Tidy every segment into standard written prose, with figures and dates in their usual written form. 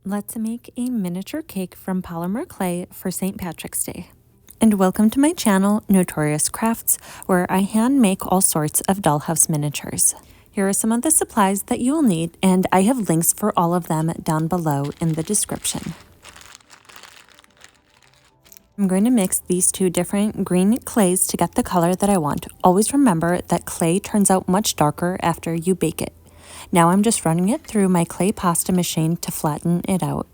Let's make a miniature cake from polymer clay for St. Patrick's Day. And welcome to my channel, Notorious Crafts, where I hand make all sorts of dollhouse miniatures. Here are some of the supplies that you will need, and I have links for all of them down below in the description. I'm going to mix these two different green clays to get the color that I want. Always remember that clay turns out much darker after you bake it. Now I'm just running it through my clay pasta machine to flatten it out.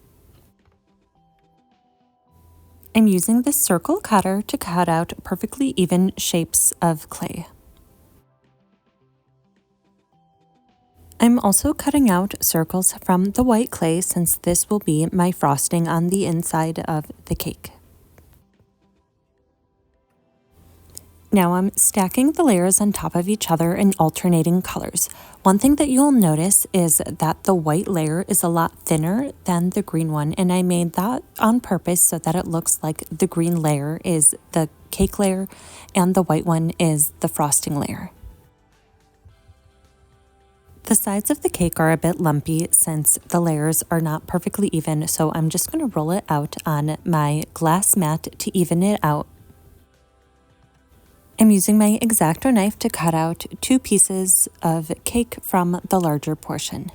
I'm using this circle cutter to cut out perfectly even shapes of clay. I'm also cutting out circles from the white clay since this will be my frosting on the inside of the cake. Now I'm stacking the layers on top of each other in alternating colors. One thing that you'll notice is that the white layer is a lot thinner than the green one, and I made that on purpose so that it looks like the green layer is the cake layer and the white one is the frosting layer. The sides of the cake are a bit lumpy since the layers are not perfectly even, so I'm just going to roll it out on my glass mat to even it out. I'm using my X-Acto knife to cut out 2 pieces of cake from the larger portion.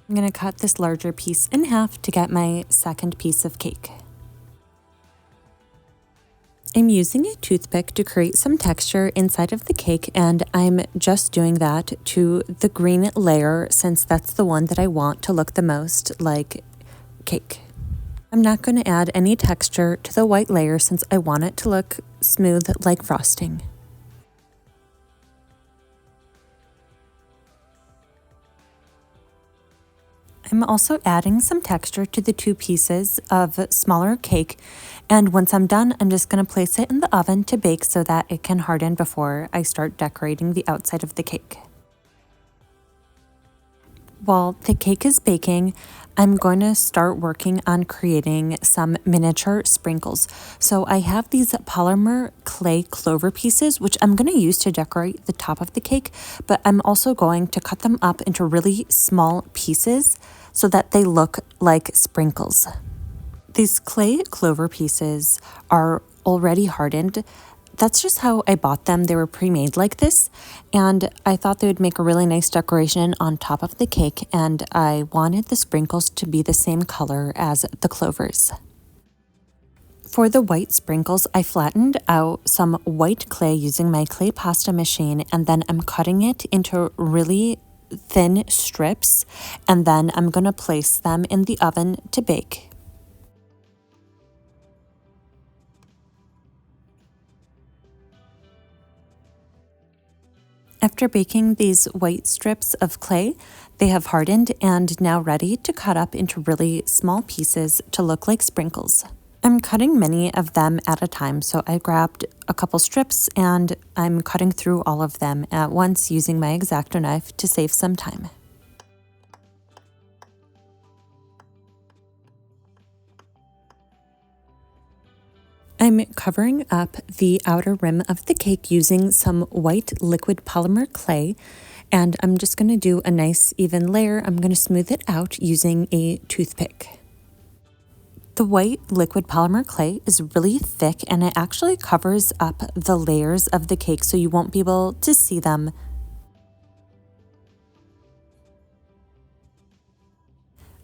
I'm going to cut this larger piece in half to get my second piece of cake. I'm using a toothpick to create some texture inside of the cake, and I'm just doing that to the green layer since that's the one that I want to look the most like cake. I'm not going to add any texture to the white layer since I want it to look smooth like frosting. I'm also adding some texture to the 2 pieces of smaller cake, and once I'm done, I'm just going to place it in the oven to bake so that it can harden before I start decorating the outside of the cake. While the cake is baking, I'm going to start working on creating some miniature sprinkles. So I have these polymer clay clover pieces, which I'm going to use to decorate the top of the cake, but I'm also going to cut them up into really small pieces so that they look like sprinkles. These clay clover pieces are already hardened. That's just how I bought them. They were pre-made like this, and I thought they would make a really nice decoration on top of the cake, and I wanted the sprinkles to be the same color as the clovers. For the white sprinkles, I flattened out some white clay using my clay pasta machine, and then I'm cutting it into really thin strips, and then I'm going to place them in the oven to bake. After baking these white strips of clay, they have hardened and now ready to cut up into really small pieces to look like sprinkles. I'm cutting many of them at a time, so I grabbed a couple strips and I'm cutting through all of them at once using my X-Acto knife to save some time. I'm covering up the outer rim of the cake using some white liquid polymer clay, and I'm just going to do a nice even layer. I'm going to smooth it out using a toothpick. The white liquid polymer clay is really thick and it actually covers up the layers of the cake so you won't be able to see them.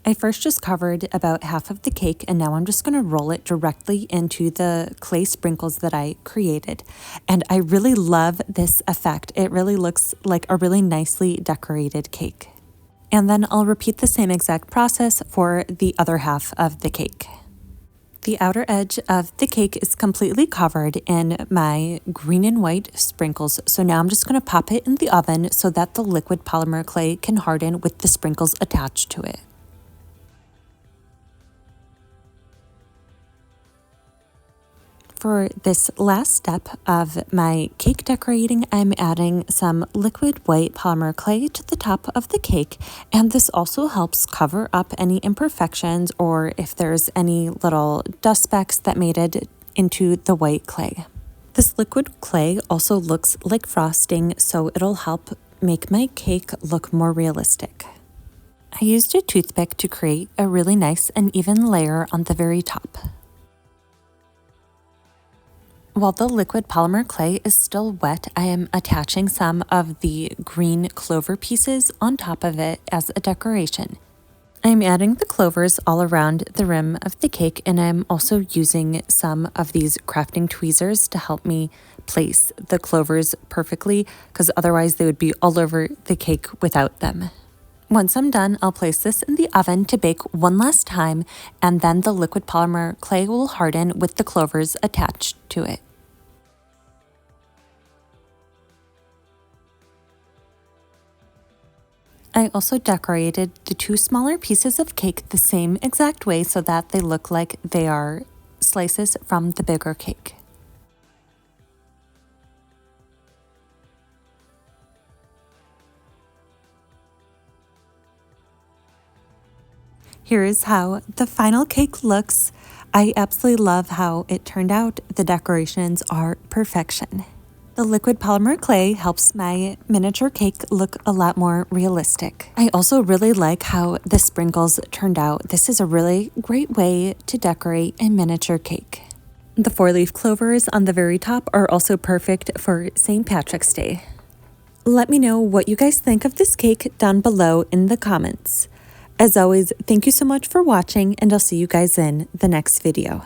I first just covered about half of the cake, and now I'm just going to roll it directly into the clay sprinkles that I created. And I really love this effect. It really looks like a really nicely decorated cake. And then I'll repeat the same exact process for the other half of the cake. The outer edge of the cake is completely covered in my green and white sprinkles. So now I'm just going to pop it in the oven so that the liquid polymer clay can harden with the sprinkles attached to it. For this last step of my cake decorating, I'm adding some liquid white polymer clay to the top of the cake, and this also helps cover up any imperfections or if there's any little dust specks that made it into the white clay. This liquid clay also looks like frosting, so it'll help make my cake look more realistic. I used a toothpick to create a really nice and even layer on the very top. While the liquid polymer clay is still wet, I am attaching some of the green clover pieces on top of it as a decoration. I'm adding the clovers all around the rim of the cake, and I'm also using some of these crafting tweezers to help me place the clovers perfectly, because otherwise they would be all over the cake without them. Once I'm done, I'll place this in the oven to bake one last time, and then the liquid polymer clay will harden with the clovers attached to it. I also decorated the two smaller pieces of cake the same exact way so that they look like they are slices from the bigger cake. Here is how the final cake looks. I absolutely love how it turned out. The decorations are perfection. The liquid polymer clay helps my miniature cake look a lot more realistic. I also really like how the sprinkles turned out. This is a really great way to decorate a miniature cake. The 4-leaf clovers on the very top are also perfect for St. Patrick's Day. Let me know what you guys think of this cake down below in the comments. As always, thank you so much for watching, and I'll see you guys in the next video.